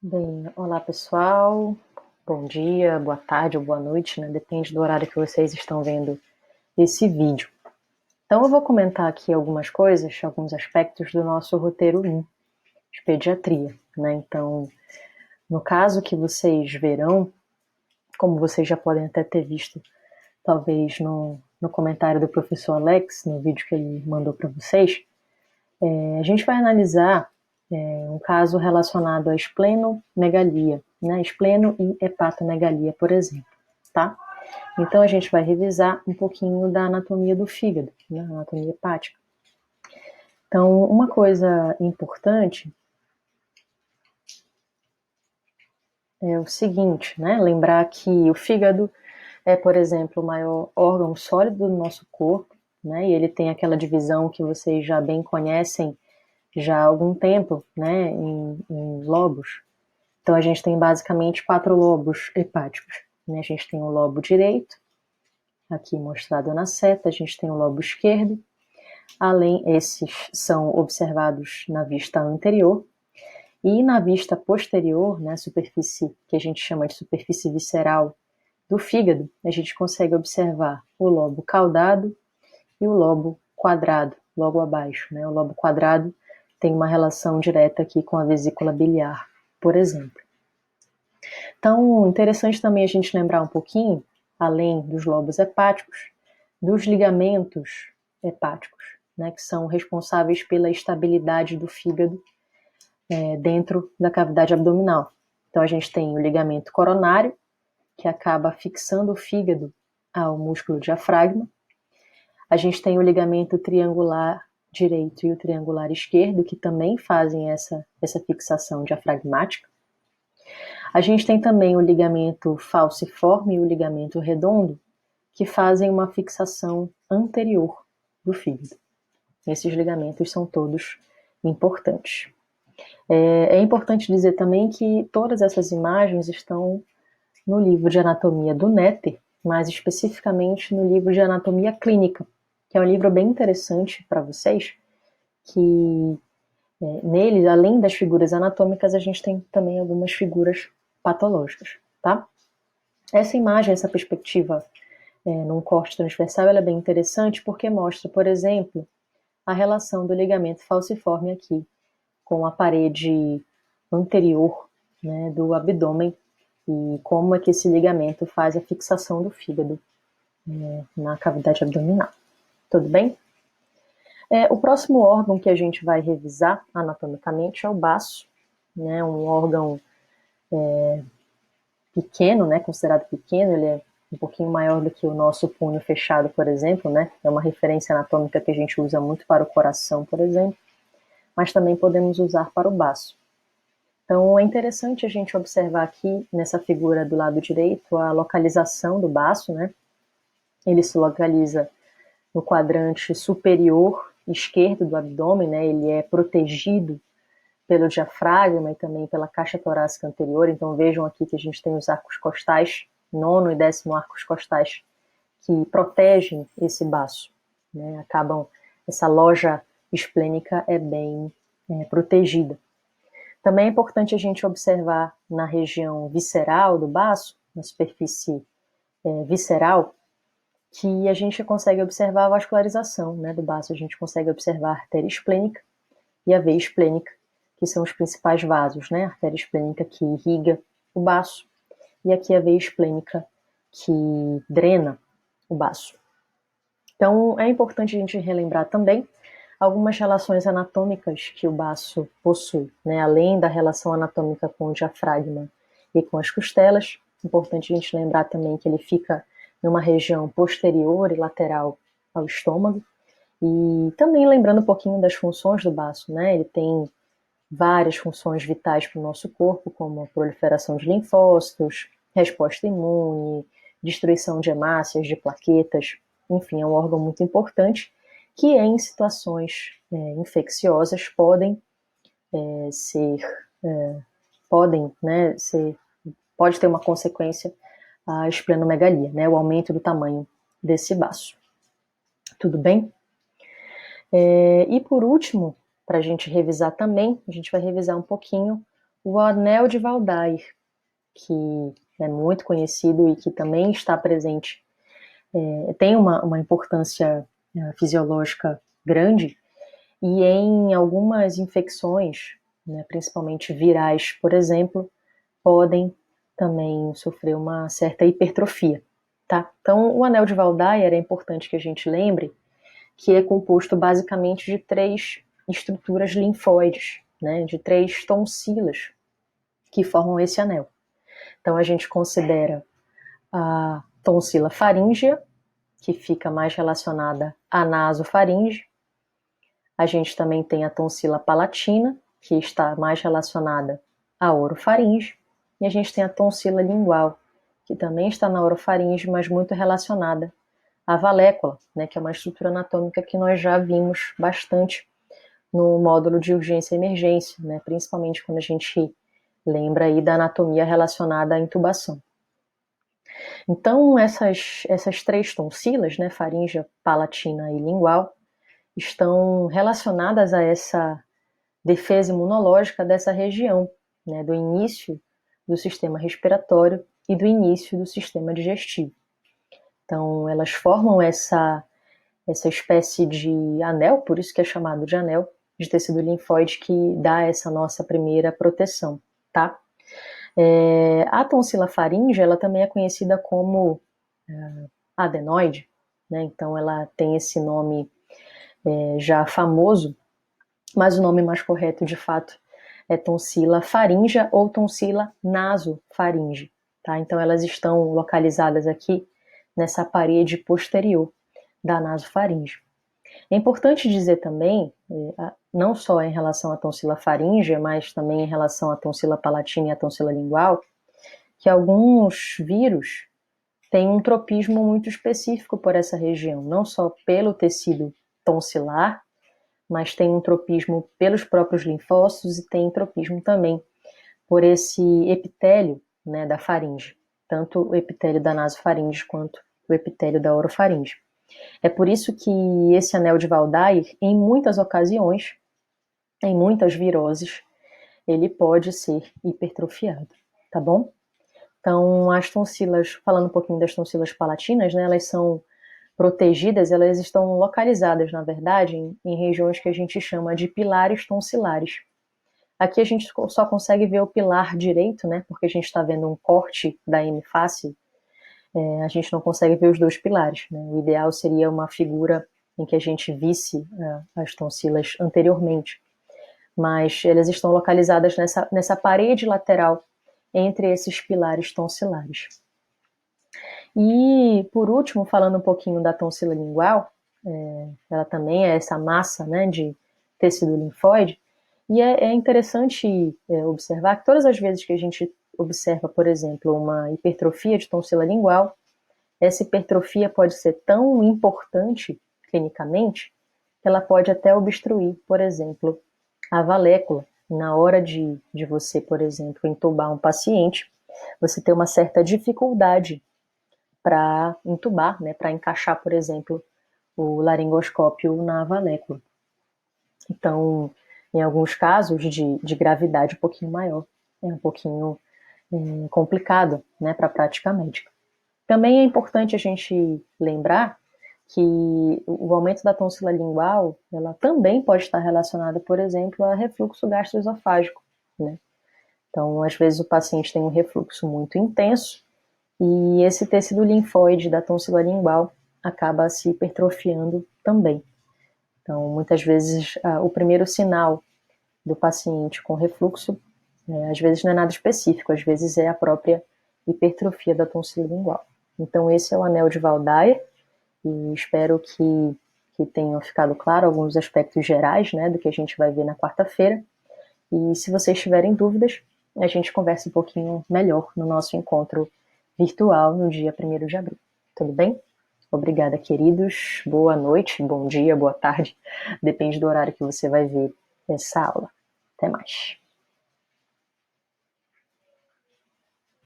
Bem, olá pessoal, bom dia, boa tarde ou boa noite, né? Depende do horário que vocês estão vendo esse vídeo. Então eu vou comentar aqui algumas coisas, alguns aspectos do nosso roteiro 1 de pediatria, né? Então, no caso que vocês verão, como vocês já podem até ter visto, talvez no comentário do professor Alex, no vídeo que ele mandou para vocês, a gente vai analisar um caso relacionado à esplenomegalia, né? Espleno e hepatomegalia, por exemplo, tá? Então a gente vai revisar um pouquinho da anatomia do fígado, né? Anatomia hepática. Então, uma coisa importante é o seguinte, né? Lembrar que o fígado é, por exemplo, o maior órgão sólido do nosso corpo, né? E ele tem aquela divisão que vocês já bem conhecem já há algum tempo, né? Em lobos. Então a gente tem basicamente 4 lobos hepáticos, né? A gente tem o lobo direito, aqui mostrado na seta, a gente tem o lobo esquerdo, além esses são observados na vista anterior, e na vista posterior, né, superfície que a gente chama de superfície visceral do fígado, a gente consegue observar o lobo caudado e o lobo quadrado, logo abaixo, né? O lobo quadrado tem uma relação direta aqui com a vesícula biliar, por exemplo. Então, interessante também a gente lembrar um pouquinho, além dos lobos hepáticos, dos ligamentos hepáticos, né, que são responsáveis pela estabilidade do fígado dentro da cavidade abdominal. Então, a gente tem o ligamento coronário, que acaba fixando o fígado ao músculo diafragma. A gente tem o ligamento triangular direito e o triangular esquerdo, que também fazem essa fixação diafragmática. A gente tem também o ligamento falciforme e o ligamento redondo, que fazem uma fixação anterior do fígado. Esses ligamentos são todos importantes. É importante dizer também que todas essas imagens estão no livro de anatomia do Netter, mais especificamente no livro de anatomia clínica, que é um livro bem interessante para vocês, que nele, além das figuras anatômicas, a gente tem também algumas figuras patológicas, tá? Essa imagem, essa perspectiva num corte transversal, ela é bem interessante porque mostra, por exemplo, a relação do ligamento falciforme aqui com a parede anterior, né, do abdômen e como é que esse ligamento faz a fixação do fígado na cavidade abdominal. Tudo bem? O próximo órgão que a gente vai revisar anatomicamente é o baço, né, um órgão pequeno, né, considerado pequeno, ele é um pouquinho maior do que o nosso punho fechado, por exemplo, né, é uma referência anatômica que a gente usa muito para o coração, por exemplo, mas também podemos usar para o baço. Então é interessante a gente observar aqui nessa figura do lado direito a localização do baço, né, ele se localiza no quadrante superior esquerdo do abdômen, né, ele é protegido pelo diafragma e também pela caixa torácica anterior. Então vejam aqui que a gente tem os arcos costais, 9º e 10º arcos costais, que protegem esse baço, né? Essa loja esplênica é bem protegida. Também é importante a gente observar na região visceral do baço, na superfície visceral, que a gente consegue observar a vascularização, né, do baço. A gente consegue observar a artéria esplênica e a veia esplênica, que são os principais vasos, né? A artéria esplênica que irriga o baço e aqui a veia esplênica que drena o baço. Então, é importante a gente relembrar também algumas relações anatômicas que o baço possui, né? Além da relação anatômica com o diafragma e com as costelas, é importante a gente lembrar também que ele fica numa região posterior e lateral ao estômago. E também lembrando um pouquinho das funções do baço, né? Ele tem várias funções vitais para o nosso corpo, como a proliferação de linfócitos, resposta imune, destruição de hemácias, de plaquetas, enfim, é um órgão muito importante que em situações infecciosas pode ter uma consequência a esplenomegalia, né, o aumento do tamanho desse baço. Tudo bem? E por último, para a gente revisar também, a gente vai revisar um pouquinho o anel de Valdair, que é muito conhecido e que também está presente, tem uma importância fisiológica grande, e em algumas infecções, né, principalmente virais, por exemplo, podem também sofrer uma certa hipertrofia, tá? Então, o anel de Waldeyer é importante que a gente lembre que é composto basicamente de 3 estruturas linfóides, né, de 3 tonsilas que formam esse anel. Então, a gente considera a tonsila faríngea, que fica mais relacionada à nasofaringe. A gente também tem a tonsila palatina, que está mais relacionada à orofaringe. E a gente tem a tonsila lingual, que também está na orofaringe, mas muito relacionada à valécula, né, que é uma estrutura anatômica que nós já vimos bastante no módulo de urgência e emergência, né, principalmente quando a gente lembra aí da anatomia relacionada à intubação. Então, essas 3 tonsilas, né, faríngea, palatina e lingual, estão relacionadas a essa defesa imunológica dessa região, né, do início do sistema respiratório e do início do sistema digestivo. Então, elas formam essa espécie de anel, por isso que é chamado de anel, de tecido linfóide que dá essa nossa primeira proteção, tá? A tonsila faríngea, ela também é conhecida como adenoide, né? Então ela tem esse nome já famoso, mas o nome mais correto, de fato, é tonsila faríngea ou tonsila nasofaringe, tá? Então elas estão localizadas aqui nessa parede posterior da nasofaringe. É importante dizer também, não só em relação à tonsila faríngea, mas também em relação à tonsila palatina e à tonsila lingual, que alguns vírus têm um tropismo muito específico por essa região, não só pelo tecido tonsilar, mas tem um tropismo pelos próprios linfócitos e tem tropismo também por esse epitélio, né, da faringe, tanto o epitélio da nasofaringe quanto o epitélio da orofaringe. É por isso que esse anel de Waldeyer, em muitas ocasiões, em muitas viroses, ele pode ser hipertrofiado, tá bom? Então, as tonsilas, falando um pouquinho das tonsilas palatinas, né, elas são protegidas, elas estão localizadas, na verdade, em regiões que a gente chama de pilares tonsilares. Aqui a gente só consegue ver o pilar direito, né, porque a gente está vendo um corte da hemiface, a gente não consegue ver os 2 pilares, né? O ideal seria uma figura em que a gente visse as tonsilas anteriormente, mas elas estão localizadas nessa parede lateral entre esses pilares tonsilares. E, por último, falando um pouquinho da tonsila lingual, ela também é essa massa, né, de tecido linfóide, e é interessante observar que todas as vezes que a gente observa, por exemplo, uma hipertrofia de tonsila lingual, essa hipertrofia pode ser tão importante clinicamente que ela pode até obstruir, por exemplo, a valécula. Na hora de você, por exemplo, entubar um paciente, você tem uma certa dificuldade para entubar, né, para encaixar, por exemplo, o laringoscópio na valécula. Então, em alguns casos de gravidade um pouquinho maior, é um pouquinho complicado, né, para a prática médica. Também é importante a gente lembrar que o aumento da tonsila lingual, ela também pode estar relacionada, por exemplo, a refluxo gastroesofágico, né? Então, às vezes o paciente tem um refluxo muito intenso e esse tecido linfóide da tonsila lingual acaba se hipertrofiando também. Então, muitas vezes, o primeiro sinal do paciente com refluxo, às vezes não é nada específico, às vezes é a própria hipertrofia da tonsila lingual. Então, esse é o anel de Waldeyer, e espero que tenham ficado claro alguns aspectos gerais, né, do que a gente vai ver na quarta-feira. E se vocês tiverem dúvidas, a gente conversa um pouquinho melhor no nosso encontro virtual no dia 1º de abril. Tudo bem? Obrigada, queridos. Boa noite, bom dia, boa tarde. Depende do horário que você vai ver essa aula. Até mais.